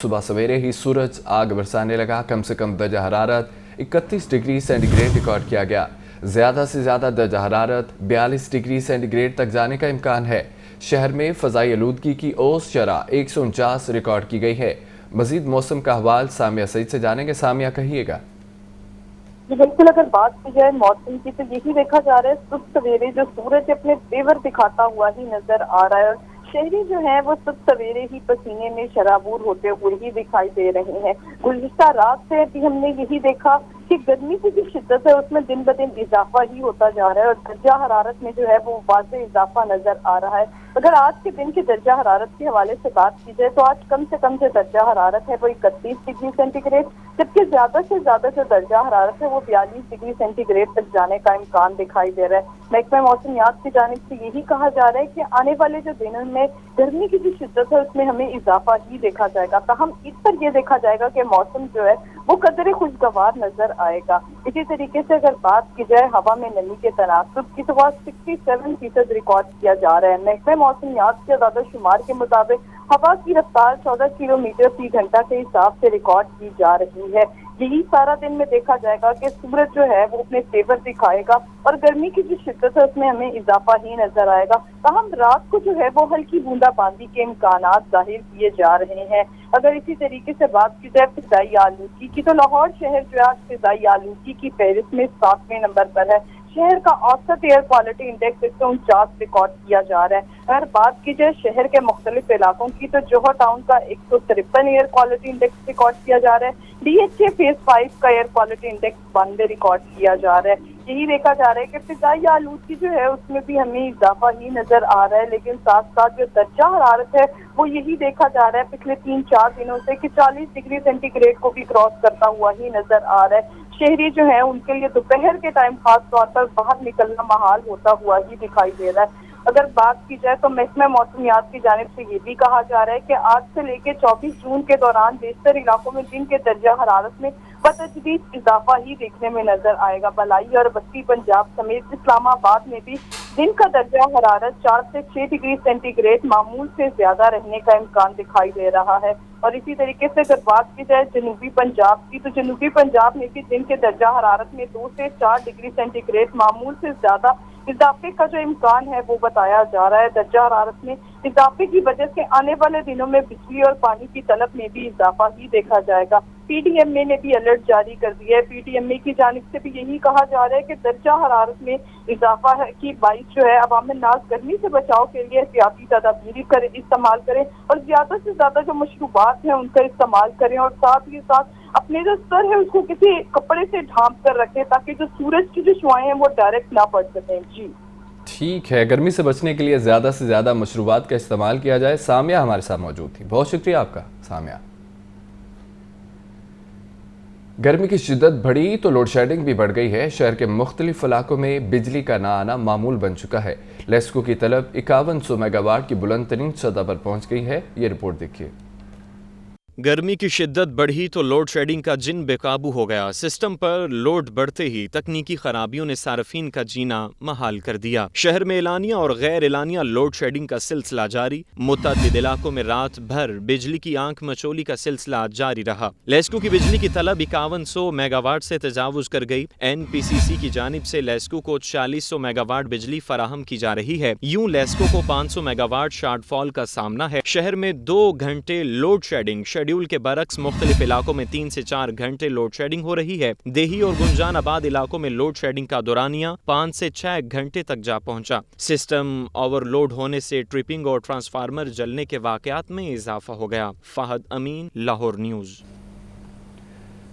सुबह सवेरे ही सूरज आग बरसाने लगा। कम से कम दर्जा हरारत 31 डिग्री सेंटीग्रेड रिकॉर्ड किया गया। ज़्यादा से ज़्यादा दर्जा हरारत 42 डिग्री सेंटीग्रेड तक जाने का इम्कान है। शहर में फ़ज़ाई आलूदगी की औसत शरह 149 रिकॉर्ड की गई है। मज़ीद मौसम का अहवाल सामिया सईद से जानेंगे। सामिया, कहिएगा। जी बिल्कुल, अगर बात की जाए मौसम की तो यही देखा जा रहा है सुबह सवेरे जो सूरज अपने तेवर दिखाता हुआ ही नजर आ रहा है और शहरी जो है वो सुबह सवेरे ही पसीने में शराबूर होते हुए ही दिखाई दे रहे हैं। गुज़िश्ता रात से भी हमने यही देखा कि गर्मी की जो शिद्दत है उसमें दिन ब दिन इजाफा ही होता जा रहा है और दर्जा हरारत में जो है वो वाज़ेह इजाफा नजर आ रहा है। अगर आज के दिन की दर्जा हरारत के हवाले से बात की जाए तो आज कम से कम जो दर्जा हरारत है वो 31 डिग्री सेंटीग्रेड, जबकि ज्यादा से ज्यादा जो दर्जा हरारत है वो 42 डिग्री सेंटीग्रेड तक जाने का इम्कान दिखाई दे रहा है। महकमा मौसमियात की जानिब से यही कहा जा रहा है कि आने वाले जो दिनों में गर्मी की जो शिद्दत है उसमें हमें इजाफा ही देखा जाएगा। ताहम इस पर यह देखा जाएगा कि मौसम जो है वो कदरे खुशगवार नजर आएगा। इसी तरीके से अगर बात की जाए हवा में नमी के तनासुब की तो वह 67% रिकॉर्ड किया जा रहा है। महकमा मौसमियात के आदाद शुमार के मुताबिक हवा की रफ्तार 14 किलोमीटर फी घंटा के हिसाब से रिकॉर्ड की जा रही है। यही सारा दिन में देखा जाएगा कि सूरज जो है वो अपने तेवर दिखाएगा और गर्मी की जो शिद्दत है उसमें हमें इजाफा ही नजर आएगा। ताहम रात को जो है वो हल्की बूंदाबांदी के इम्कानात जाहिर किए जा रहे हैं। अगर इसी तरीके से बात की जाए फिजाई आलूदगी की तो लाहौर शहर जो है फिजाई आलूदगी की फहरिस्त में 7वें नंबर पर है। शहर का औसत एयर क्वालिटी इंडेक्स 149 रिकॉर्ड किया जा रहा है। अगर बात की जाए शहर के मुख्तलिफ इलाकों की तो जोहर टाउन का 153 एयर क्वालिटी इंडेक्स रिकॉर्ड किया जा रहा है। DHA फेज 5 का एयर क्वालिटी इंडेक्स 92 रिकॉर्ड किया जा रहा है। यही देखा जा रहा है कि फिजाई आलूदगी जो है उसमें भी हमें इजाफा ही नजर आ रहा है, लेकिन साथ साथ जो दर्जा हरारत है वो यही देखा जा रहा है पिछले 3-4 दिनों से कि 40 डिग्री सेंटीग्रेड को भी क्रॉस करता हुआ ही नजर आ रहा है। शहरी जो है उनके लिए दोपहर के टाइम खास तौर पर बाहर निकलना महाल होता हुआ ही दिखाई दे रहा है। अगर बात की जाए तो महकमा मौसमियात की जानिब से ये भी कहा जा रहा है कि आज से लेकर 24 जून के दौरान बेशतर इलाकों में दिन के दर्जा हरारत में बतदरीज इजाफा ही देखने में नजर आएगा। बलाई और बस्ती पंजाब समेत इस्लामाबाद में भी दिन का दर्जा हरारत 4 से 6 डिग्री सेंटीग्रेड मामूल से ज्यादा रहने का इम्कान दिखाई दे रहा है। और इसी तरीके से अगर बात की जाए जनूबी पंजाब की तो जनूबी पंजाब में भी दिन के दर्जा हरारत में 2 से 4 डिग्री सेंटीग्रेड मामूल से ज्यादा इजाफे का जो इम्कान है वो बताया जा रहा है। दर्जा हरारत में इजाफे की वजह से आने वाले दिनों में बिजली और पानी की तलब में भी इजाफा ही देखा जाएगा। PDMA ने भी अलर्ट जारी कर दिया है। PDMA की जानिब से भी यही कहा जा रहा है कि दर्जा हरारत में इजाफा है की बाइस जो है अवाम नाज गर्मी से बचाव के लिए एहतियाती तदाबीर इस्तेमाल करें और ज्यादा से ज्यादा जो मशरूबात हैं उनका इस्तेमाल करें और साथ ही साथ अपने जो सर है उसको किसी कपड़े से ढांप कर रखें ताकि जो सूरज की जो शुआएं हैं वो डायरेक्ट ना पड़ सकें। जी ठीक है, गर्मी से बचने के लिए ज़्यादा से ज़्यादा मशरूबात का इस्तेमाल किया जाए। सामिया हमारे साथ मौजूद थी, बहुत शुक्रिया आपका सामिया। गर्मी की शिद्दत बढ़ी तो लोड शेडिंग भी बढ़ गई है। शहर के मुख्तलिफ इलाकों में बिजली का ना आना मामूल बन चुका है। लेस्को की तलब 5100 मेगावाट की बुलंद तरीन सतह पर पहुंच गई है। ये रिपोर्ट देखिए। गर्मी की शिद्दत बढ़ी तो लोड शेडिंग का जिन बेकाबू हो गया। सिस्टम पर लोड बढ़ते ही तकनीकी खराबियों ने सार्फिन का जीना महाल कर दिया। शहर में एलानिया और गैर एलानिया लोड शेडिंग का सिलसिला जारी। मुतअद्दिद इलाकों में रात भर बिजली की आंख मचोली का सिलसिला जारी रहा। लेस्को की बिजली की तलब 5100 मेगावाट से तजावुज कर गई। NPCC की जानिब से लेस्को को 4600 मेगावाट बिजली फराहम की जा रही है। यूं लेस्को को 500 मेगावाट शॉर्टफॉल का सामना है। शहर में 2 घंटे लोड शेडिंग शेड्यूल के बरक्स मुख्तलिफ इलाकों में 3 से 4 घंटे लोड शेडिंग हो रही है। देही और गुंजानाबाद इलाकों में लोड शेडिंग का दौरानिया 5 से 6 घंटे तक जा पहुंचा। सिस्टम ओवरलोड होने से ट्रिपिंग और ट्रांसफार्मर जलने के वाकयात में इजाफा हो गया। फाहद अमीन, लाहौर न्यूज।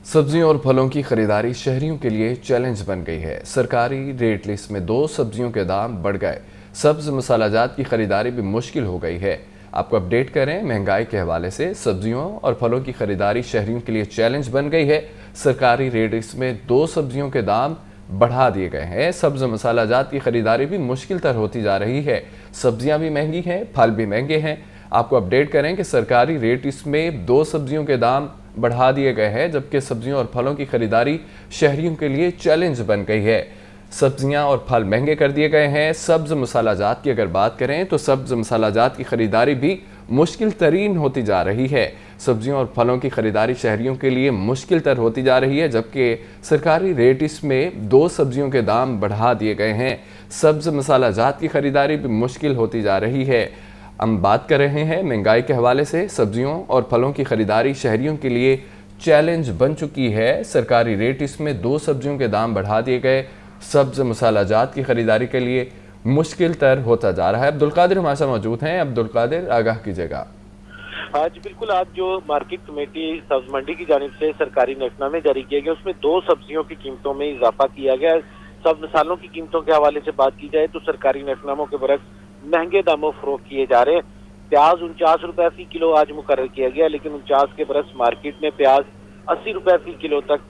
सब्जियों और फलों की खरीदारी शहरियों के लिए चैलेंज बन गई है। सरकारी रेट लिस्ट में 2 सब्जियों के दाम बढ़ गए। सब्ज मसालाजात की खरीदारी भी मुश्किल हो गई है। आपको अपडेट करें महंगाई के हवाले से। सब्जियों और फलों की खरीदारी शहरियों के लिए चैलेंज बन गई है। सरकारी रेट लिस्ट में 2 सब्जियों के दाम बढ़ा दिए गए हैं। सब्ज मसालाजात की खरीदारी भी मुश्किल तर होती जा रही है। सब्जियां भी महंगी हैं, फल भी महंगे हैं। आपको अपडेट करें कि सरकारी रेट लिस्ट में 2 सब्जियों के दाम बढ़ा दिए गए हैं, जबकि सब्जियों और फलों की खरीदारी शहरियों के लिए चैलेंज बन गई है। सब्जियां और फल महंगे कर दिए गए हैं। सब्ज मसालाजात की अगर बात करें तो सब्ज मसालाजात की खरीदारी भी मुश्किल तरीन होती जा रही है। सब्जियों और फलों की खरीदारी शहरियों के लिए मुश्किल तर होती जा रही है, जबकि सरकारी रेट इसमें 2 सब्जियों के दाम बढ़ा दिए गए हैं। सब्ज मसाला जात की खरीदारी भी मुश्किल होती जा रही है। हम बात कर रहे हैं महंगाई के हवाले से। सब्जियों और फलों की खरीदारी शहरियों के लिए चैलेंज बन चुकी है। सरकारी रेट इसमें 2 सब्जियों के दाम बढ़ा दिए गए। सब्ज मसाला जात की खरीदारी के लिए मुश्किल तर होता जा रहा है। अब्दुल कादिर हमारे साथ मौजूद हैं। अब्दुल कादिर, आगाह कीजिएगा। आज बिल्कुल, आज जो मार्केट कमेटी सब्ज मंडी की जानिब से सरकारी नजरनामे जारी किया गया, उसमें 2 सब्जियों की कीमतों में इजाफा किया गया। सब्ज मसालों की कीमतों के हवाले से बात की जाए तो सरकारी नजरनामों के बरक्स महंगे दामों फरोख्त किए जा रहे हैं। प्याज 49 रुपए फी किलो आज मुकर्रर किया गया, लेकिन 49 के बरक्स मार्केट में प्याज 80 रुपए फी किलो तक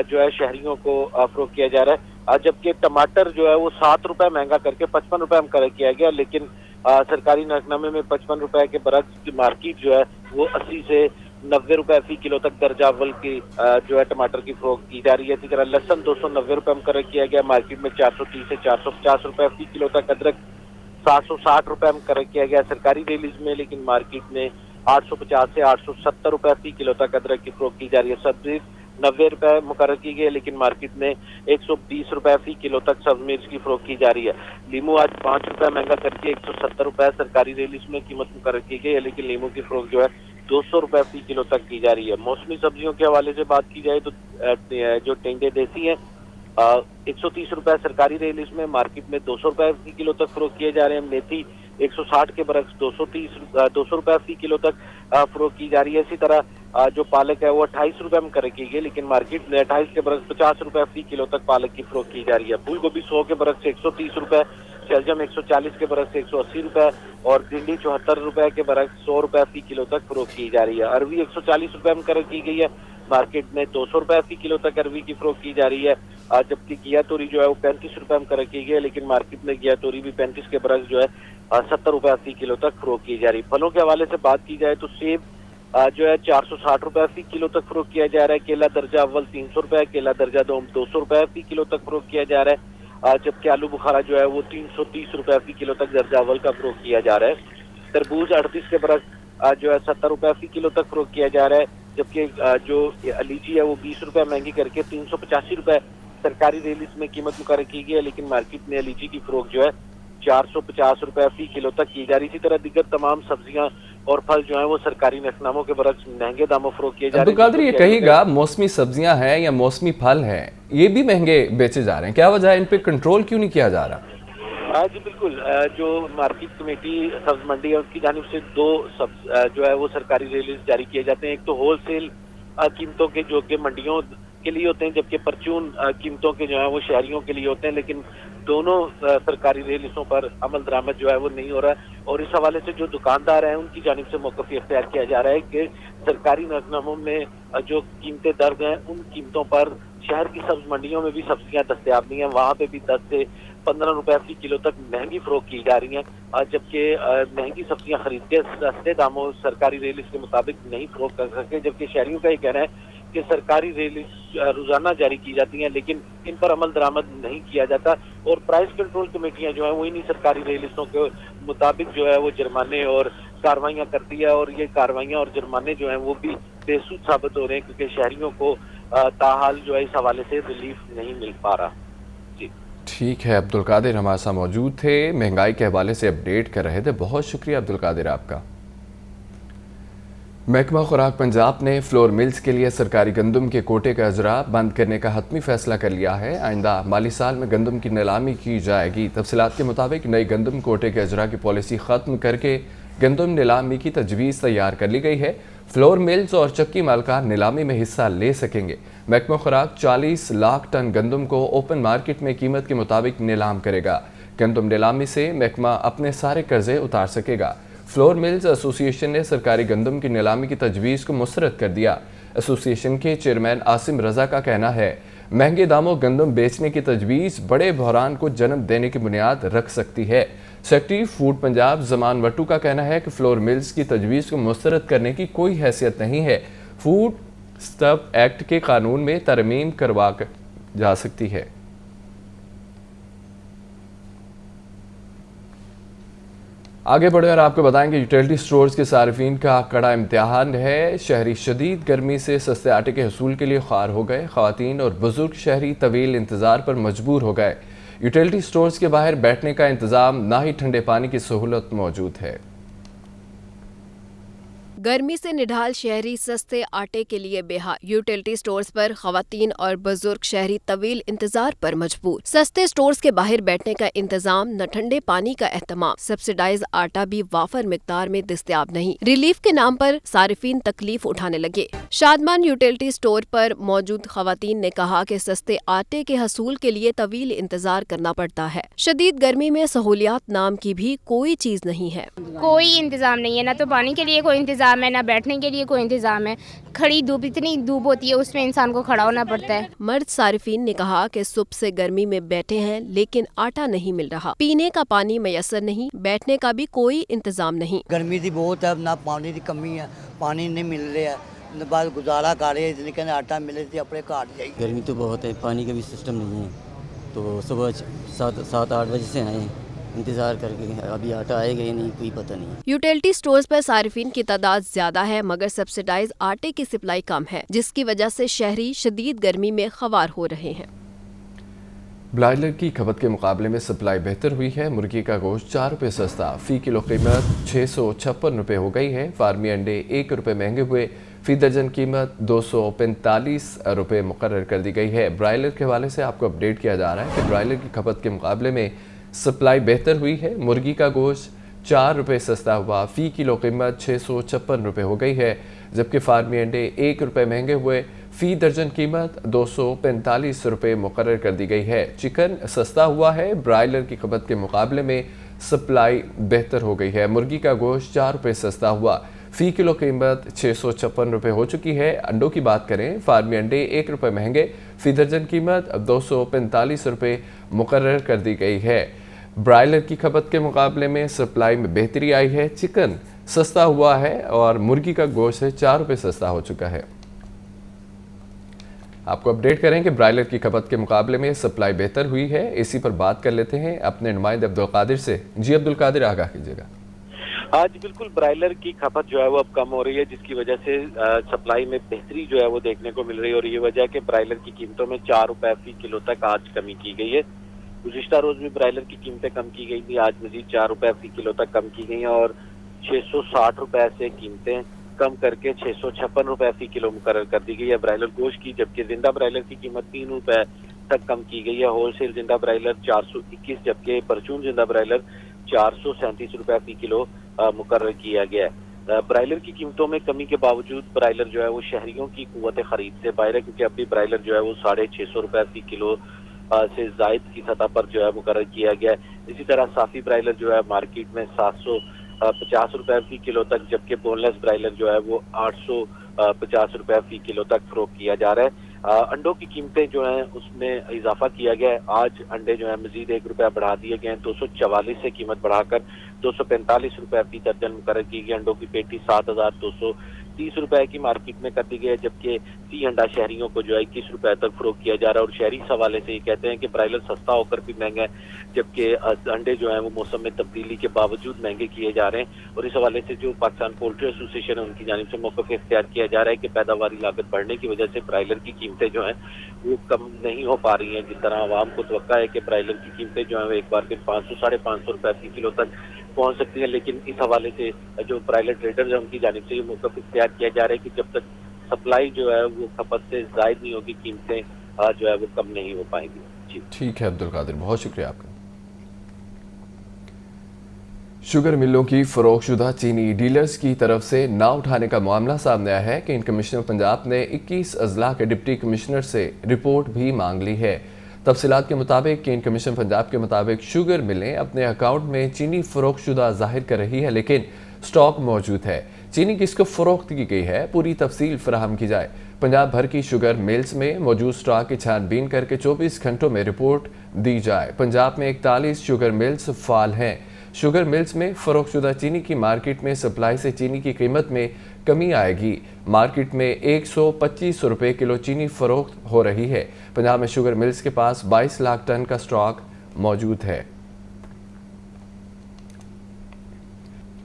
जो है शहरियों को फरोख्त किया जा रहा है। जबकि टमाटर जो है वो 7 रुपए महंगा करके 55 रुपए मुकर्रर किया गया, लेकिन सरकारी नजरनामे में 55 रुपए के बरक्स मार्केट जो है वो 80 से 90 रुपए फी किलो तक दर्जा अव्वल की जो है टमाटर की फरोख्त की जा रही है। इसी तरह लहसन 290 रुपए मुकर्रर किया गया, मार्केट में 430 से 450 रुपए फी किलो तक। अदरक 760 रुपए मुकर्रर किया गया सरकारी रिलीज में, लेकिन मार्केट में 850 से 870 रुपए फी किलो तक अदरक की फरोख्त की जा रही है। सब्जी 90 रुपए मुकर्रर की गई, लेकिन मार्केट में 120 रुपए फी किलो तक सब्ज मिर्च की फरोख्त की जा रही है। लीमू आज 5 रुपए महंगा करके 170 रुपए सरकारी रिलीज में कीमत मुकर्रर की गई है, लेकिन लीमू की फरोख्त जो है 200 रुपए फी किलो तक की जा रही है। मौसमी सब्जियों के हवाले से बात की जाए तो जो टेंडे देसी है 130 रुपए सरकारी रिलीज में, मार्केट में 200 रुपए फी किलो तक फरोख्त किए जा रहे हैं। मेथी 160 के बरक्स 200 रुपए फी किलो तक फरोख्त की जा रही है। इसी तरह जो पालक है वो 28 रुपए में कर की गई, लेकिन मार्केट में 28 के बरक्स 50 रुपए फी किलो तक पालक की फरोख्त की जा रही है। फूल गोभी 100 के बरक्स 130 रुपए, शलजम 140 के बरक्स 180 रुपए और भिंडी 74 रुपए के बरक्स 100 रुपए फी किलो तक फरोख्त की जा रही है। अरवी 140 रुपए में कर की गई है, मार्केट में 200 रुपए फी किलो तक अरवी की फरोख्त की जा रही है। जबकि घिया तोरी जो है वो 35 रुपए में कर की गई है, लेकिन मार्केट में घिया तोरी भी 35 के बरक्स जो है 70 रुपए फी किलो तक फरोख्त की जा रही है। फलों के हवाले से बात की जाए तो सेब जो है 460 रुपए फी किलो तक फरोख्त किया जा रहा है। केला दर्जा अव्वल 300 रुपए, केला दर्जा 200 रुपए फी किलो तक फरोख्त किया जा रहा है। जबकि आलू बुखारा जो है वो 330 रुपए फी किलो तक दर्जा अव्वल का फरोख्त किया जा रहा है। तरबूज 38 के बरक्स जो है 70 रुपए फी किलो तक फरोख्त किया जा रहा है। जबकि जो लीची है वो 20 रुपए महंगी करके 385 रुपए सरकारी रिलीज में कीमत मुकर्रर की गई है, लेकिन मार्केट में लीची की फरोख्त जो है 450 रुपए फी किलो तक की जा रही है। इसी तरह दीगर तमाम सब्जियां और फल जो है वो सरकारी नजरनामों के बरक्स महंगे दामों फरोख्त किए जा रहे हैं। अब्दुल कादिर, ये कहिएगा मौसमी सब्जियां हैं या मौसमी फल हैं, ये भी महंगे बेचे जा रहे हैं, क्या वजह है? इन पे कंट्रोल क्यों नहीं किया जा रहा? जी बिल्कुल, जो मार्केट कमेटी सब्ज मंडी है उसकी जानिब से 2 जो है वो सरकारी रिलीज जारी किए जाते हैं। एक तो होलसेल कीमतों के जो कि मंडियों के लिए होते हैं, जबकि परचून कीमतों के जो है वो शहरियों के लिए होते हैं, लेकिन दोनों सरकारी रिलीजों पर अमल दरामद जो है वो नहीं हो रहा है। और इस हवाले से जो दुकानदार हैं उनकी जानिब से मौक़िफ़ इख्तियार किया जा रहा है कि सरकारी नजरनामों में जो कीमतें दर्ज हैं उन कीमतों पर शहर की सब्ज मंडियों में भी सब्जियां दस्तयाब नहीं है, वहाँ पे भी 10 से 15 रुपए फी किलो तक महंगी फरोख्त की जा रही हैं। जबकि महंगी सब्जियां खरीद के सस्ते दामों सरकारी रिलीज के मुताबिक नहीं फरोख्त कर सके, जबकि शहरियों का ये कहना है कि सरकारी रिलीज रोजाना जारी की जाती हैं, लेकिन इन पर अमल दरामद नहीं किया जाता और प्राइस कंट्रोल कमेटियां जो हैं वो इन्हीं सरकारी रिलीजों के मुताबिक जो है वो जुर्माने और कार्रवाइयां करती है, और ये कार्रवाइयां और जुर्माने जो हैं वो भी बेसूद साबित हो रहे हैं, क्योंकि शहरियों को ताहाल जो है इस हवाले से रिलीफ नहीं मिल पा रहा। जी ठीक है, अब्दुल कादिर हमारे साथ मौजूद थे, महंगाई के हवाले से अपडेट कर रहे थे। बहुत शुक्रिया अब्दुल कादिर आपका। महकमा खुराक पंजाब ने फ्लोर मिल्स के लिए सरकारी गंदम के कोटे का अजरा बंद करने का हतमी फैसला कर लिया है। आइंदा माली साल में गंदम की नीलामी की जाएगी। तफसीलात के मुताबिक नई गंदम कोटे के अजरा की पॉलिसी ख़त्म करके गंदम नीलामी की तजवीज़ तैयार कर ली गई है। फ्लोर मिल्स और चक्की मालकान नीलामी में हिस्सा ले सकेंगे। महकमा खुराक 40 लाख टन गंदम को ओपन मार्केट में कीमत के मुताबिक नीलाम करेगा। गंदम नीलामी से महकमा अपने सारे कर्जे उतार सकेगा। फ्लोर मिल्स एसोसिएशन ने सरकारी गंदम की नीलामी की तजवीज़ को मुस्तरद कर दिया। एसोसिएशन के चेयरमैन आसिम रजा का कहना है, महंगे दामों गंदम बेचने की तजवीज़ बड़े बहरान को जन्म देने की बुनियाद रख सकती है। सेक्रेटरी फूड पंजाब जमान वट्टू का कहना है कि फ्लोर मिल्स की तजवीज़ को मुस्तरद करने की कोई हैसियत नहीं है। फूड स्टफ एक्ट के कानून में तरमीम करवा जा सकती है। आगे बढ़े और आपको बताएंगे यूटिलिटी स्टोर्स के सार्फिन का कड़ा इम्तिहान है। शहरी शदीद गर्मी से सस्ते आटे के हसूल के लिए ख्वार हो गए। ख़वातीन और बुजुर्ग शहरी तवील इंतज़ार पर मजबूर हो गए। यूटिलिटी स्टोर्स के बाहर बैठने का इंतज़ाम ना ही ठंडे पानी की सहूलत मौजूद है। गर्मी से निढाल शहरी सस्ते आटे के लिए बेहाल। यूटिलिटी स्टोर्स पर खवातीन और बुजुर्ग शहरी तवील इंतजार पर मजबूर। सस्ते स्टोर्स के बाहर बैठने का इंतजाम, न ठंडे पानी का एहतमाम। सब्सिडाइज आटा भी वाफर मिकदार में दस्तयाब नहीं। रिलीफ के नाम पर सारिफीन तकलीफ उठाने लगे। शादमान यूटिलिटी स्टोर पर मौजूद खवातीन ने कहा कि सस्ते आटे के हसूल के लिए तवील इंतजार करना पड़ता है। शदीद गर्मी में सहूलियात नाम की भी कोई चीज नहीं है। कोई इंतजाम नहीं है, ना तो पानी के लिए कोई इंतजाम है, ना बैठने के लिए कोई इंतजाम है। खड़ी धूप, इतनी धूप होती है, उसमें इंसान को खड़ा होना पड़ता है। मर्द सारिफीन ने कहा कि सुबह से गर्मी में बैठे हैं लेकिन आटा नहीं मिल रहा। पीने का पानी मैसर नहीं, बैठने का भी कोई इंतजाम नहीं। गर्मी दी बहुत है, ना पानी की कमी है, पानी नहीं मिल रहा है, बाद गुजारा कर रहे हैं, लेकिन आटा मिले तो अपने घर जाइए। गर्मी तो बहुत है, पानी का भी सिस्टम नहीं है, तो सुबह 7-8 बजे से आए इंतजार करके, अभी आटा आएगा या नहीं कोई पता नहीं। यूटिलिटी स्टोर्स पर सारिफीन की तादाद ज्यादा है मगर सब्सिडाइज आटे की सप्लाई कम है, जिसकी वजह से शहरी शदीद गर्मी में ख्वार हो रहे हैं। ब्रायलर की खपत के मुकाबले में सप्लाई बेहतर हुई है। मुर्गी का गोश्त 4 रुपये सस्ता, फ़ी किलो कीमत 656 रुपये हो गई है। फार्मी अंडे 1 रुपये महंगे हुए, फ़ी दर्जन कीमत 245 रुपये मुकर्रर कर दी गई है। ब्रायलर के हवाले से आपको अपडेट किया जा रहा है कि ब्रायलर की खपत के मुकाबले में सप्लाई बेहतर हुई है। मुर्गी का गोश्त 4 रुपये सस्ता हुआ, फ़ी किलो कीमत 656 रुपये हो गई है, जबकि फार्मी अंडे 1 रुपये महंगे हुए, फ़ी दर्जन कीमत 245 रुपये मुकर्रर कर दी गई है। चिकन सस्ता हुआ है, ब्रायलर की खपत के मुकाबले में सप्लाई बेहतर हो गई है। मुर्गी का गोश्त 4 रुपये सस्ता हुआ, फ़ी किलो कीमत 656 रुपये हो चुकी है। अंडों की बात करें, फार्मी अंडे 1 रुपये महंगे, फ़ी दर्जन कीमत 245 रुपये मुकर्रर कर दी गई है। ब्रायलर की खपत के मुकाबले में सप्लाई में बेहतरी आई है। चिकन सस्ता हुआ है और मुर्गी का गोश्त 4 रुपये सस्ता हो चुका है। आपको अपडेट करें कि ब्रायलर की खपत के मुकाबले में सप्लाई बेहतर हुई है। इसी पर बात कर लेते हैं अपने नुमाइंदे अब्दुल कादिर से। जी अब्दुल कादिर, आगाह कीजिएगा। आज बिल्कुल ब्रायलर की खपत जो है वो अब कम हो रही है, जिसकी वजह से सप्लाई में बेहतरी जो है वो देखने को मिल रही है। और ये वजह है कि ब्रायलर की कीमतों में 4 रुपये फ़ी किलो तक आज कमी की गई है। गुज़िश्ता रोज भी ब्रायलर की कीमतें कम की गई थी, आज मजीद 4 रुपये फ़ी किलो तक कम की गई हैं और 660 रुपये से कीमतें कम करके 656 रुपये फ़ी किलो मुकर्रर कर दी गई है ब्रायलर गोश्त की। जबकि जिंदा ब्रायलर की कीमत 3 रुपये तक कम की गई है। होलसेल जिंदा ब्रायलर 421, जबकि परचून जिंदा ब्रायलर 437 रुपये फ़ी किलो मुकर्रर किया गया है। ब्रायलर की कीमतों में कमी के बावजूद ब्रायलर जो है वो शहरियों की कुव्वत खरीद से बाहर है, क्योंकि अभी ब्रायलर जो है वो 650 रुपये फ़ी किलो से जायद की सतह पर जो है मुकर्रर किया गया है। इसी तरह साफी ब्रायलर जो है मार्केट में 750 रुपये फ़ी किलो तक, जबकि बोनलेस ब्रायलर जो है वो 850 रुपये फ़ी किलो तक फरोख्त किया जा रहा है। अंडों की कीमतें जो हैं उसमें इजाफा किया गया है। आज अंडे जो है मजीद 1 रुपया बढ़ा दिए गए हैं, 244 से कीमत बढ़ाकर 245 रुपये फ़ी दर्जन मुकर्रर की गई। अंडों की पेटी 7,230 रुपये की मार्केट में कर दी गई है, जबकि फ़ी अंडा शहरियों को जो है 21 रुपये तक फरोख्त किया जा रहा है। और शहरी इस हवाले से ये कहते हैं कि ब्रायलर सस्ता होकर भी महंगा है, जबकि अंडे जो है वो मौसम में तब्दीली के बावजूद महंगे किए जा रहे हैं। और इस हवाले से जो पाकिस्तान पोल्ट्री एसोसिएशन है उनकी जानिब से मौक़िफ़ इख्तियार किया जा रहा है कि पैदावारी लागत बढ़ने की वजह से ब्रायलर की कीमतें जो हैं वो कम नहीं हो पा रही हैं। जिस तरह आवाम को तवक्का है कि ब्रायलर की कीमतें जो हैं वो एक बार फिर 500-550 रुपये फ़ी किलो तक पहुंच सकती है, लेकिन इस हवाले से जो प्राइवेट ट्रेडर्स हैं उनकी जानिब से ये मौक़िफ़ इख्तियार किया जा रहा है कि जब तक सप्लाई जो है वो खपत से ज़ायद नहीं होगी, कीमतें जो है वो कम नहीं हो पाएंगी। जी ठीक है अब्दुल कादिर, बहुत शुक्रिया आपका। शुगर मिलों की फरोख्तशुदा चीनी डीलर्स की तरफ से ना उठाने का मामला सामने आया है कि इन कमिश्नर पंजाब ने 21 अजला के डिप्टी कमिश्नर से रिपोर्ट भी मांग ली है। तफसीलात के मुताबिक केन कमीशन पंजाब के मुताबिक शुगर मिलें अपने अकाउंट में चीनी फरोख्तशुदा जाहिर कर रही है, लेकिन स्टॉक मौजूद है। चीनी किसको फरोख्त की गई है, पूरी तफसील फराहम की जाए। पंजाब भर की शुगर मिल्स में मौजूद स्टॉक की छानबीन करके 24 घंटों में रिपोर्ट दी जाए। पंजाब में 41 शुगर मिल्स फाल हैं। शुगर मिल्स में फरोख्तशुदा चीनी की मार्केट में सप्लाई से चीनी की कीमत में कमी आएगी। मार्केट में 125 रुपये किलो चीनी फरोख्त हो रही है। पंजाब में शुगर मिल्स के पास 22 लाख टन का स्टॉक मौजूद है।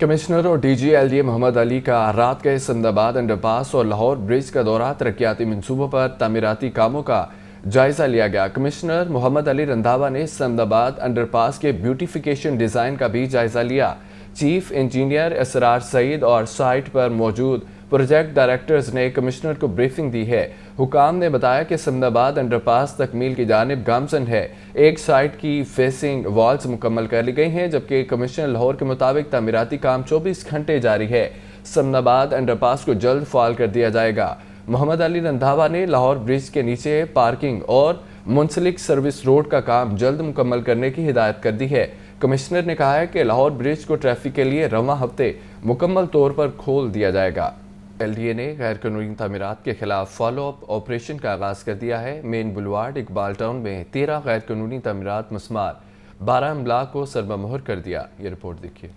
कमिश्नर और DG LDA मोहम्मद अली का रात गए समदाबाद अंडरपास और लाहौर ब्रिज का दौरा तरक्याती मनसूबों पर तामीराती कामों का जायजा लिया गया। कमिश्नर मोहम्मद अली रंधावा ने समदाबाद अंडरपास के ब्यूटिफिकेशन डिज़ाइन का भी जायजा लिया। चीफ इंजीनियर असरार सईद और साइट पर मौजूद प्रोजेक्ट डायरेक्टर्स ने कमिश्नर को ब्रीफिंग दी है। हुकाम ने बताया कि समदाबाद अंडरपास तकमील की जानिब गामजन है। एक साइड की फेसिंग वॉल्स मुकम्मल कर ली गई हैं, जबकि कमिश्नर लाहौर के मुताबिक तामीराती काम 24 घंटे जारी है। समदाबाद अंडरपास को जल्द फाल कर दिया जाएगा। मोहम्मद अली रंधावा ने लाहौर ब्रिज के नीचे पार्किंग और मुंसलिक सर्विस रोड का काम जल्द मुकम्मल करने की हिदायत कर दी है। कमिश्नर ने कहा है कि लाहौर ब्रिज को ट्रैफिक के लिए रवां हफ्ते मुकम्मल तौर पर खोल दिया जाएगा। LDA ने गैर कानूनी तामीरात के खिलाफ फॉलोअप ऑपरेशन का आगाज़ कर दिया है। मेन बुलवार्ड इकबाल टाउन में 13 गैर कानूनी तामीरात मस्मार 12 अमलाक को सरबमोहर कर दिया। ये रिपोर्ट देखिए।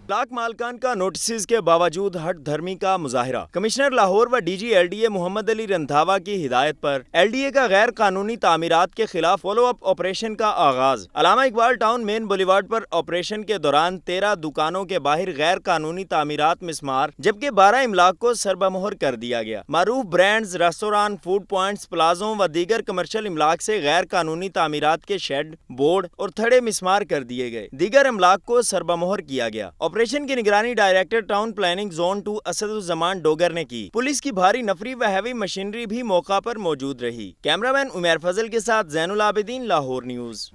ब्लॉक मालकान का नोटिस के बावजूद हट धर्मी का मुजाहिरा। कमिश्नर लाहौर व DG LDA मोहम्मद अली रंधावा की हिदायत पर LDA का गैर कानूनी तामीरात के खिलाफ फॉलो अप ऑपरेशन का आगाज। Allama Iqbal town main boulevard पर ऑपरेशन के दौरान 13 दुकानों के बाहर गैर कानूनी तामीरात मिसमार जबकि 12 इमलाक को सरबमोहर कर दिया गया। मारूफ ब्रांड्स, रेस्टोरेंट, फूड पॉइंट्स, प्लाजों व दीगर कमर्शियल इमलाक से गैर कानूनी तामीरात के शेड, बोर्ड और थड़े मिसमार कर दिए गए। दीगर इमलाक को सरबमोहर किया गया। ऑपरेशन की निगरानी director town planning zone 2 Asaduzzaman Dogar ने की। पुलिस की भारी नफरी व हैवी मशीनरी भी मौका पर मौजूद रही। कैमरामैन उमर फजल के साथ जैनुल आबिदीन, लाहौर न्यूज।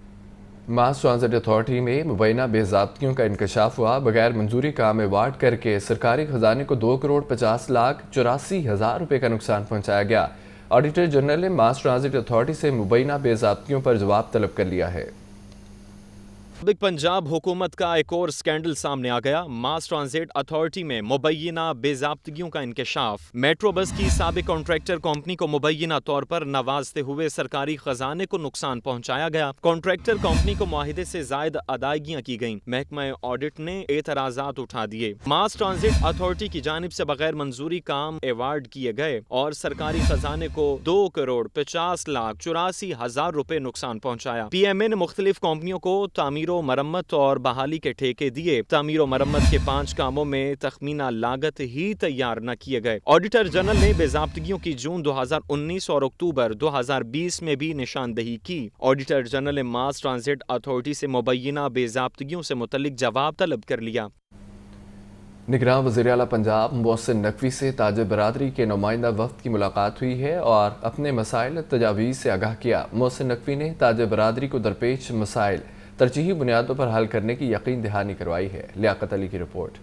मास ट्रांजिट अथॉरिटी में मुबैना बेज़ाब्तियों का इंकशाफ हुआ। बगैर मंजूरी काम अवार्ड करके सरकारी खजाने को 2,50,84,000 रुपए का नुकसान पहुंचाया गया। ऑडिटर जनरल ने मास ट्रांजिट अथॉरिटी से मुबैना बेज़ाब्तियों पर जवाब तलब कर लिया है। पंजाब हुकूमत का एक और स्कैंडल सामने आ गया। मास ट्रांजिट अथॉरिटी में मुबैना बेज़ाब्तियों का इंकशाफ। मेट्रो बस की साबिक कॉन्ट्रैक्टर कंपनी को मुबैना तौर पर नवाजते हुए सरकारी खजाने को नुकसान पहुंचाया गया। कॉन्ट्रैक्टर कंपनी को मुआहिदे से जायद अदायगियां की गईं। महकमा ऑडिट ने एतराजात उठा दिए। मास ट्रांजिट अथॉरिटी की जानिब से बगैर मंजूरी काम अवार्ड किए गए और सरकारी खजाने को 2,50,84,000 रुपए नुकसान पहुंचाया। PMA ने मुख्तलिफ कंपनियों को तामीर मरम्मत और बहाली के ठेके दिए। तामीर और मरम्मत के 5 कामों में तखमीना लागत ही तैयार न किए गए। ऑडिटर जनरल ने बेज़ाब्तियों की जून 2019 और अक्टूबर 2020 में भी निशानदेही की। ऑडिटर जनरल ने मास ट्रांजिट अथॉरिटी से मुबैना बेज़ाब्तियों से मुतल्लिक जवाब तलब कर लिया। निगरान वज़ीर आला पंजाब मोहसिन नकवी से ताजिर बरादरी के नुमाइंदा वफ़द की मुलाकात हुई है और अपने मसाइल तजावीज़ से आगाह किया। मोहसिन नकवी ने ताजिर बरादरी को दरपेश मसाइल तरजीही बुनियादों पर हल करने की यकीन दहानी करवाई है। लियाकत अली की रिपोर्ट।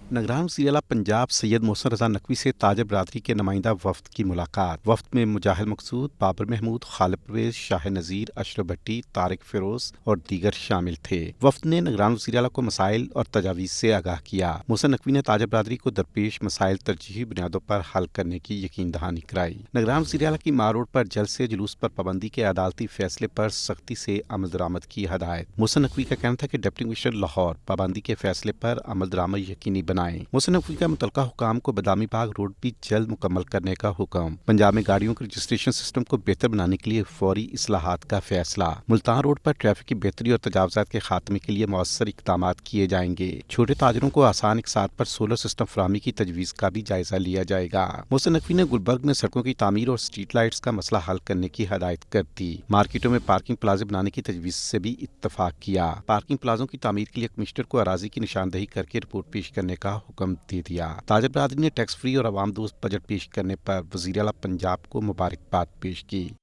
निगरान वज़ीर आला पंजाब सैयद मोहसिन रज़ा नकवी से ताजिर बरादरी के नुमाइंदा वफ़द की मुलाकात। वफ़द में मुजाहिद मकसूद, बाबर महमूद, खालिद परवेज़, शाह नज़ीर, अशरफ भट्टी, तारिक फिरोज और दीगर शामिल थे। वफ़द ने निगरान वज़ीर आला को मसाइल और तजावीज़ से आगाह किया। मोहसिन नकवी ने ताजिर बरादरी को दरपेश मसाइल तरजीही बुनियादों पर हल करने की यकीन दहानी कराई। निगरान वज़ीर आला की मार रोड पर जल्द से जुलूस पर पाबंदी के अदालती फैसले पर सख्ती से अमल दरामद की हदायत। मोहसिन नकवी का कहना था कि डिप्टी कमिश्नर लाहौर पाबंदी के फैसले पर अमल दरामद यकीनी बनाएं। मोहसिन नकवी का मुतलका हुकाम को बदामी बाग रोड भी जल्द मुकम्मल करने का हुक्म। पंजाब में गाड़ियों के रजिस्ट्रेशन सिस्टम को बेहतर बनाने के लिए फौरी इस्लाहात का फैसला। मुल्तान रोड पर ट्रैफिक की बेहतरी और तजावजात के खात्मे के लिए मौसर इकदाम किए जाएंगे। छोटे ताजरों को आसान इकसात पर सोलर सिस्टम फराहमी की तजवीज़ का भी जायजा लिया जाएगा। मोहसिन नकवी ने गुलबर्ग में सड़कों की तामीर और स्ट्रीट लाइट्स का मसला हल करने की हदायत कर दी। मार्केटों में पार्किंग प्लाजे बनाने की तजवीज़ से भी इत्तफाक किया। पार्किंग प्लाजों की तामीर के लिए कमिश्नर को अराजी की निशानदेही करके रिपोर्ट पेश करने का हुक्म दे दिया। ताजिर बरादरी ने टैक्स फ्री और अवाम दोस्त बजट पेश करने पर वज़ीर आला पंजाब को मुबारकबाद पेश की।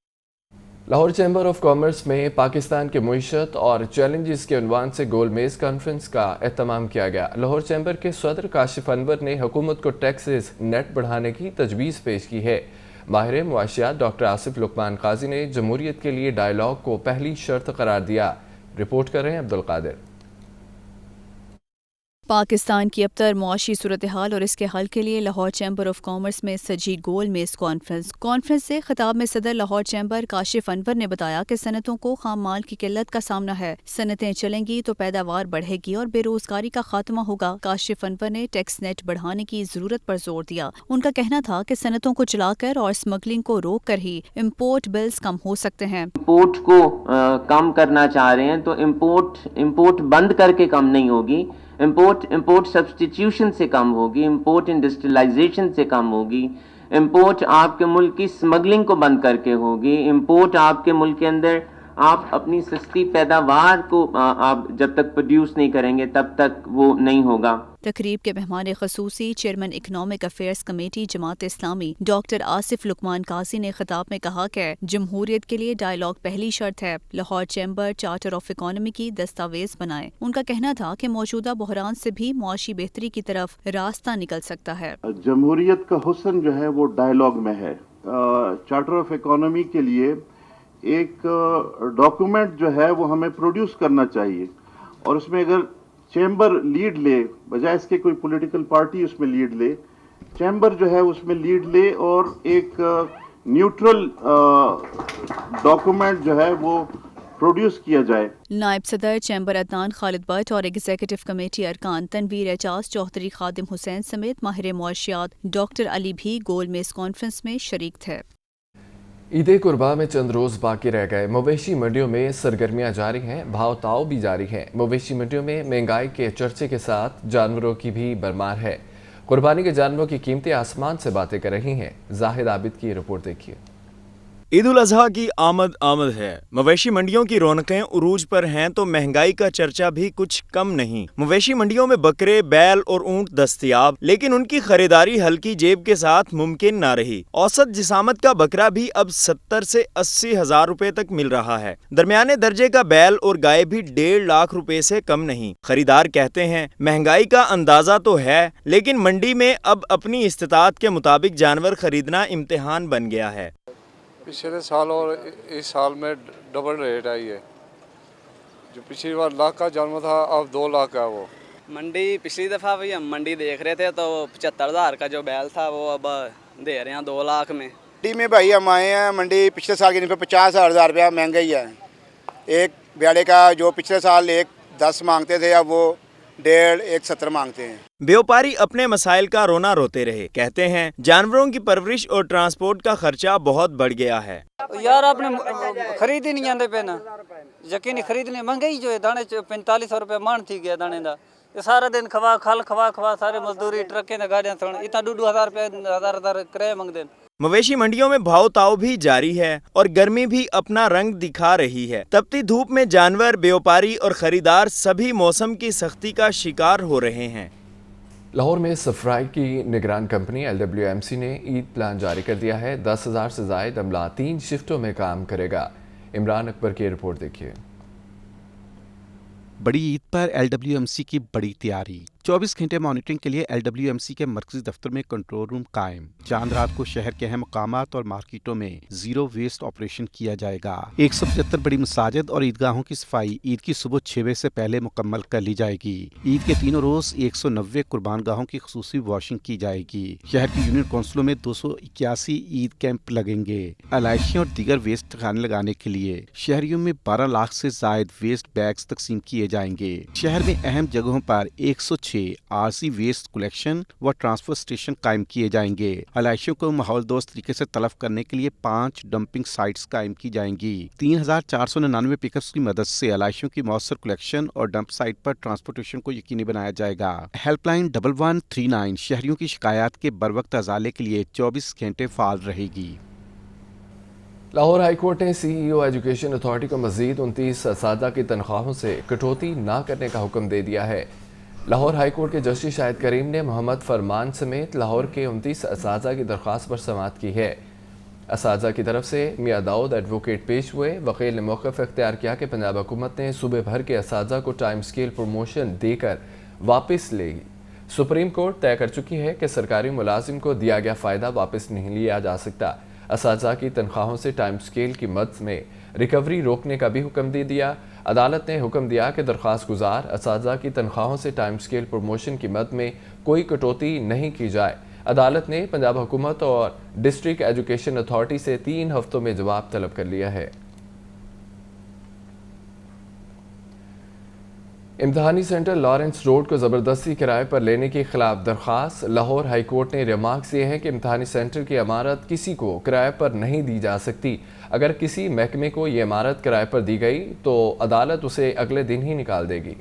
लाहौर चैम्बर ऑफ कॉमर्स में पाकिस्तान के मुईशत और चैलेंजेस के उन्वान से गोल मेज कॉन्फ्रेंस का एहतमाम किया गया। लाहौर चैम्बर के सदर काशिफ अनवर ने हुकूमत को टैक्सेस नेट बढ़ाने की तजवीज़ पेश की है। माहिर मुआशियात डॉक्टर आसिफ लुकमान काजी ने जमहूरियत के लिए डायलॉग को पहली शर्त करार दिया। रिपोर्ट कर रहे हैं अब्दुल कादिर। पाकिस्तान की अबतर मुआशी सूरत हाल और इसके हल के लिए लाहौर चैम्बर ऑफ कॉमर्स में सजी गोल मेज कॉन्फ्रेंस से खिताब में सदर लाहौर चैम्बर काशिफ अनवर ने बताया कि सनतों को खाम माल की किल्लत का सामना है। सनतें चलेंगी तो पैदावार बढ़ेगी और बेरोजगारी का खात्मा होगा। काशिफ अनवर ने टैक्स नेट बढ़ाने की जरूरत पर जोर दिया। उनका कहना था कि सनतों को चलाकर और स्मगलिंग को रोक कर ही इम्पोर्ट बिल्स कम हो सकते हैं। इम्पोर्ट को कम करना चाह रहे हैं तो इम्पोर्ट बंद करके कम नहीं होगी। इम्पोर्ट सब्स्टिट्यूशन से कम होगी, इम्पोर्ट इंडस्ट्रियलाइजेशन से कम होगी, इम्पोर्ट आपके मुल्क की स्मगलिंग को बंद करके होगी, इम्पोर्ट आपके मुल्क के अंदर आप अपनी सस्ती पैदावार को आप जब तक प्रोड्यूस नहीं करेंगे तब तक वो नहीं होगा। तकरीब के मेहमान खसूसी chairman economic affairs committee Jamaat Islami doctor Asif Lukman काजी ने खिताब में कहा कि जमहूरियत के लिए डायलॉग पहली शर्त है। Lahore chamber charter of economy की दस्तावेज बनाए। उनका कहना था कि मौजूदा बहरान से भी मुआशी बेहतरी की तरफ रास्ता निकल सकता है। जमहूरियत का हुस्न जो है वो डायलॉग में है। चार्टर ऑफ इकोनॉमी के लिए एक डॉक्यूमेंट जो है वो हमें प्रोड्यूस करना चाहिए और उसमें अगर चैम्बर लीड ले, बजाय इसके कोई पॉलिटिकल पार्टी उसमें लीड ले, चैम्बर जो है उसमें लीड ले और एक न्यूट्रल डॉक्यूमेंट जो है वो प्रोड्यूस किया जाए। नायब सदर चैम्बर अदनान खालिद भट्ट और एग्जीक्यूटिव कमेटी अरकान तनवीर एजाज चौधरी खादिम हुसैन समेत माहिर मुआशियात डॉक्टर अली भी गोल मेज कॉन्फ्रेंस में शरीक थे। ईद कुर्बा में चंद रोज़ बाकी रह गए। मवेशी मंडियों में सरगर्मियां जारी हैं, भाव ताव भी जारी है। मवेशी मंडियों में महंगाई के चर्चे के साथ जानवरों की भी भरमार है। कुर्बानी के जानवरों की कीमतें आसमान से बातें कर रही हैं। जाहिद आबिद की रिपोर्ट देखिए। ईद उल अजहा की आमद है। मवेशी मंडियों की रौनकें उरूज पर हैं तो महंगाई का चर्चा भी कुछ कम नहीं। मवेशी मंडियों में बकरे, बैल और ऊंट दस्तयाब, लेकिन उनकी खरीदारी हल्की जेब के साथ मुमकिन ना रही। औसत जिसामत का बकरा भी अब 70 से 80 हजार रुपए तक मिल रहा है। दरमियाने दर्जे का बैल और गाय भी 1.5 लाख रुपए से कम नहीं। खरीदार कहते हैं महंगाई का अंदाजा तो है, लेकिन मंडी में अब अपनी इस्तिताअत के मुताबिक जानवर खरीदना इम्तिहान बन गया है। पिछले साल और इस साल में डबल रेट आई है। जो पिछली बार लाख का जानवर था अब 2 लाख का। वो मंडी पिछली दफ़ा भी हम मंडी देख रहे थे तो 75,000 का जो बैल था वो अब दे रहे हैं 2 लाख में। मंडी में भाई हम आए हैं, मंडी पिछले साल के 50,000 रुपया महंगाई है। एक ब्याड़े का जो पिछले साल 1.10 मांगते थे अब वो 1.70 मांगते हैं। व्यापारी अपने मसाइल का रोना रोते रहे। कहते हैं जानवरों की परवरिश और ट्रांसपोर्ट का खर्चा बहुत बढ़ गया है। यार आपने खरीद ही नहीं आते पे ना, यकीन खरीदने महंगाई जो है दाने 4500 रुपये मान थी गया दाने का। सारा दिन खवा सारे मजदूरी ट्रकें गाड़ियाँ इतना 2,000 रुपये हजार किराया मंगते हैं। मवेशी मंडियों में भाव ताव भी जारी है और गर्मी भी अपना रंग दिखा रही है। तपती धूप में जानवर, व्यापारी और खरीदार सभी मौसम की सख्ती का शिकार हो रहे हैं। लाहौर में सफराई की निगरान कंपनी LWMC ने ईद प्लान जारी कर दिया है। 10,000 से ज़ायद अमला 3 शिफ्टों में काम करेगा। इमरान अकबर की रिपोर्ट देखिए। बड़ी ईद पर LWMC की बड़ी तैयारी। 24 घंटे मॉनिटरिंग के लिए LWMC के मरकजी दफ्तर में कंट्रोल रूम कायम। चांद रात को शहर के अहम मकामात और मार्केटों में जीरो वेस्ट ऑपरेशन किया जाएगा। 175 बड़ी मसाजिद और ईदगाहों की सफाई ईद की सुबह 6 बजे से पहले मुकम्मल कर ली जाएगी। ईद के तीनों रोज 190 कुर्बानगाहों की खुसूसी वॉशिंग की जाएगी। शहर की यूनियन काउंसिलों में 281 ईद कैंप लगेंगे। अलायशियों और दीगर वेस्ट ठिकाने लगाने के लिए शहरियों में 12 लाख से जायद वेस्ट बैग्स तकसीम किए जाएंगे। शहर में अहम जगहों पर 106 आरसी वेस्ट कलेक्शन व ट्रांसफर स्टेशन कायम किए जाएंगे। अलायशियों को माहौल दोस्त तरीके से तलफ करने के लिए 5 डंपिंग साइट्स कायम की जाएंगी। 3,499 पिकअप्स की मदद से अलायशियों की मौसर कलेक्शन और डंप साइट पर ट्रांसपोर्टेशन को यकीनी बनाया जाएगा। हेल्पलाइन 1139 शहरियों की शिकायत के बरवक्त अजाले के लिए 24 घंटे फाल रहेगी। लाहौर हाई कोर्ट ने CEO एजुकेशन अथॉरिटी को मजीद 29 असातिज़ा की तनख्वाहों से कटौती न करने का हुक्म दे दिया है। लाहौर हाई कोर्ट के जस्टिस शाहिद करीम ने मोहम्मद फरमान समेत लाहौर के 29 असातिज़ा की दरख्वास्त पर समाअत की है। असातिज़ा की तरफ से मियां दाऊद एडवोकेट पेश हुए। वकील ने मौक़िफ़ इख्तियार किया कि पंजाब हुकूमत ने सूबे भर के असातिज़ा को टाइम स्केल प्रमोशन देकर वापस लेगी। सुप्रीम कोर्ट तय कर चुकी है कि सरकारी मुलाजिम को दिया गया फ़ायदा वापस नहीं लिया जा सकता। असातिज़ा की तनख्वाहों से टाइम स्केल की मद में रिकवरी रोकने का भी हुक्म दे दिया। अदालत ने हुक्म दिया कि दरख्वास्त गुजार असातिज़ा की तनख्वाहों से टाइम स्केल प्रमोशन की मद में कोई कटौती नहीं की जाए। अदालत ने पंजाब हुकूमत और डिस्ट्रिक्ट एजुकेशन अथॉरिटी से 3 हफ्तों में जवाब तलब कर लिया है। इम्तिहानी सेंटर लॉरेंस रोड को ज़बरदस्ती किराए पर लेने के खिलाफ दरख्वास्त। लाहौर हाई कोर्ट ने रिमार्क्स दिए हैं कि इम्तिहानी सेंटर की इमारत किसी को किराए पर नहीं दी जा सकती। अगर किसी महकमे को ये इमारत किराए पर दी गई तो अदालत उसे अगले दिन ही निकाल देगी।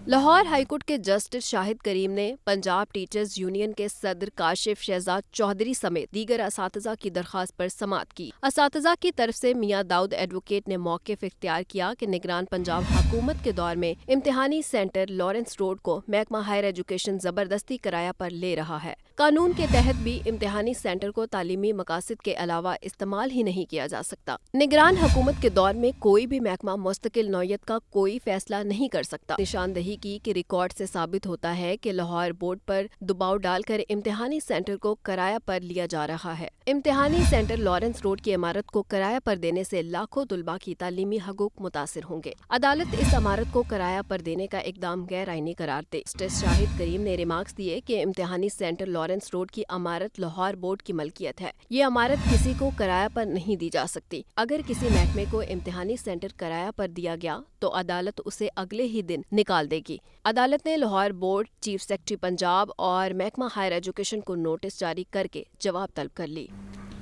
लाहौर हाईकोर्ट के जस्टिस शाहिद करीम ने पंजाब टीचर्स यूनियन के सदर काशिफ शहजाद चौधरी समेत दीगर असातिज़ा की दरख्वास्त पर समाअत की। असातिज़ा की तरफ से मियां दाऊद एडवोकेट ने मौक़िफ़ इख्तियार किया कि निगरान पंजाब हुकूमत के दौर में इम्तिहानी सेंटर लॉरेंस रोड को महकमा हायर एजुकेशन ज़बरदस्ती किराया पर ले रहा है। कानून के तहत भी इम्तिहानी सेंटर को तालीमी मकासद के अलावा इस्तेमाल ही नहीं किया जा सकता। निगरान हुकूमत के दौर में कोई भी महकमा मुस्तकिल नौयत का कोई फैसला नहीं कर सकता। निशानदही की कि रिकॉर्ड से साबित होता है कि लाहौर बोर्ड पर दबाव डालकर इम्तिहानी सेंटर को किराया पर लिया जा रहा है। इम्तिहानी सेंटर लॉरेंस रोड की इमारत को किराया पर देने से लाखों तुलबा की तालीमी हकूक मुतासिर होंगे। अदालत इस इमारत को किराया पर देने का इकदाम गैर आईनी करार दे। जस्टिस शाहिद करीम ने रिमार्क्स दिए कि इम्तिहानी सेंटर लॉरेंस रोड की इमारत लाहौर बोर्ड की मलकियत है। ये इमारत किसी को किराया पर नहीं दी जा सकती। अगर किसी महकमे को इम्तिहानी सेंटर किराया पर दिया गया तो अदालत उसे अगले ही दिन निकाल देगी। अदालत ने Lahore board, chief secretary Punjab और महकमा हायर एजुकेशन को नोटिस जारी करके जवाब तलब कर ली।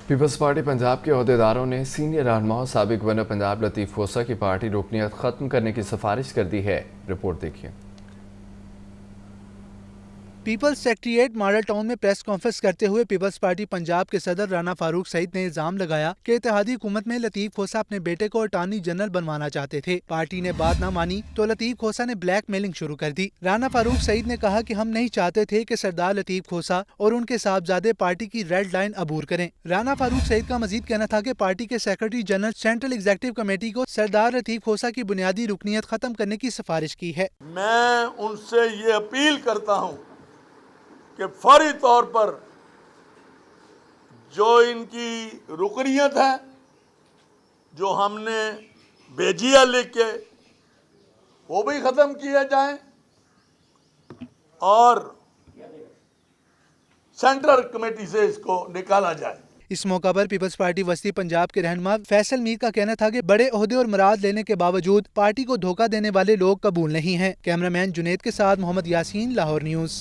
पीपल्स पार्टी पंजाब के अहदेदारों ने सीनियर रहनुमा साबिक गवर्नर पंजाब लतीफ़ खोसा की पार्टी रुकनियत खत्म करने की सिफारिश कर दी है। रिपोर्ट देखिए। पीपल्स सेक्रेटेरिएट मॉडल टाउन में प्रेस कॉन्फ्रेंस करते हुए पीपल्स पार्टी पंजाब के सदर राना फारूक सईद ने इल्जाम लगाया कि इत्तेहादी हुकूमत में लतीफ खोसा अपने बेटे को अटॉर्नी जनरल बनवाना चाहते थे। पार्टी ने बात न मानी तो लतीफ खोसा ने ब्लैकमेलिंग शुरू कर दी। राना फारूक सईद ने कहा कि हम नहीं चाहते थे कि सरदार लतीफ खोसा और उनके साहबजादे पार्टी की रेड लाइन अबूर करें। राना फारूक सईद का मजीद कहना था कि पार्टी के secretary general central executive committee को सरदार लतीफ खोसा की बुनियादी रुकनियत खत्म करने की सिफारिश की है। मैं उनसे ये अपील करता हूँ कि फौरी तौर पर जो इनकी रुकनियत है, जो हमने भेजी है लिख के, वो भी ख़त्म किया जाए और सेंट्रल कमेटी से इसको निकाला जाए। इस मौका पर पीपल्स पार्टी वस्ती पंजाब के रहनुमा फैसल मीर का कहना था कि बड़े ओहदे और मुराद लेने के बावजूद पार्टी को धोखा देने वाले लोग कबूल नहीं हैं। कैमरामैन जुनेद के साथ मोहम्मद यासीन, लाहौर न्यूज़।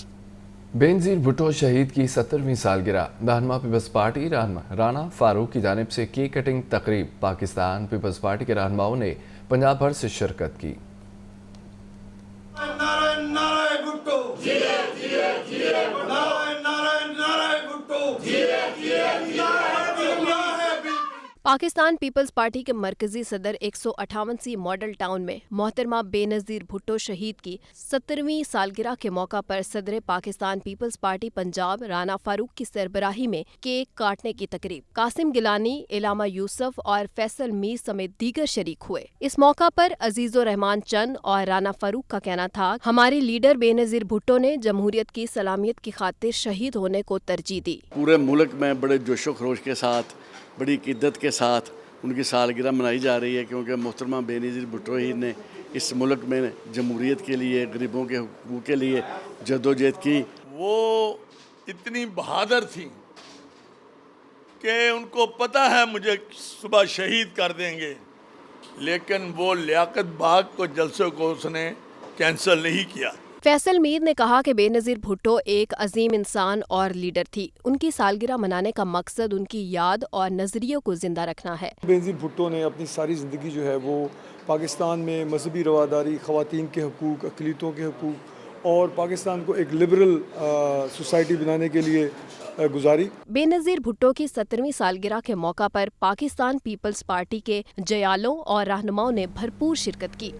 बेनज़ीर भुट्टो शहीद की 70वीं सालगिरह। रहनुमा पीपल्स पार्टी रहनुमा राना फारूक की जानिब से केक कटिंग तकरीब। पाकिस्तान पीपल्स पार्टी के रहनुमाओं ने पंजाब भर से शिरकत की। पाकिस्तान पीपल्स पार्टी के मरकजी सदर 158वीं मॉडल टाउन में मोहतरमा बेनज़ीर भुट्टो शहीद की 70वीं सालगिरह के मौका पर सदर पाकिस्तान पीपल्स पार्टी पंजाब राना फारूक की सरबराही में केक काटने की तकरीब। कासिम गिलानी, इलामा यूसुफ और फैसल मीर समेत दीगर शरीक हुए। इस मौका पर अजीज़ुर रहमान चंद और राना फारूक का कहना था, हमारे लीडर बेनज़ीर भुट्टो ने जमहूरियत की सलामियत की खातिर शहीद होने को तरजीह दी। पूरे मुल्क में बड़े जोशो खरोश के साथ, बड़ी किद्दत के साथ उनकी सालगिरह मनाई जा रही है, क्योंकि मोहतरमा बेनज़ीर भुट्टो ही ने इस मुल्क में जमहूरियत के लिए, गरीबों के हुकूक के लिए जद्दोजहद की। वो इतनी बहादुर थी कि उनको पता है मुझे सुबह शहीद कर देंगे, लेकिन वो लियाकत बाग को जलसे को उसने कैंसिल नहीं किया। फैसल मीर ने कहा कि बेनज़ीर भुट्टो एक अजीम इंसान और लीडर थी। उनकी सालगिरह मनाने का मकसद उनकी याद और नज़रियों को जिंदा रखना है। बेनज़ीर भुट्टो ने अपनी सारी ज़िंदगी जो है वो पाकिस्तान में मजहबी रवादारी, ख़वातीन के हकूक़, अक़लियतों के हकूक़ और पाकिस्तान को एक लिबरल सोसाइटी बनाने के लिए गुजारी। बेनज़ीर भुट्टो की 70वीं सालगिरह के मौका पर पाकिस्तान पीपल्स पार्टी के जयालों और रहनुमाओं ने भरपूर शिरकत की।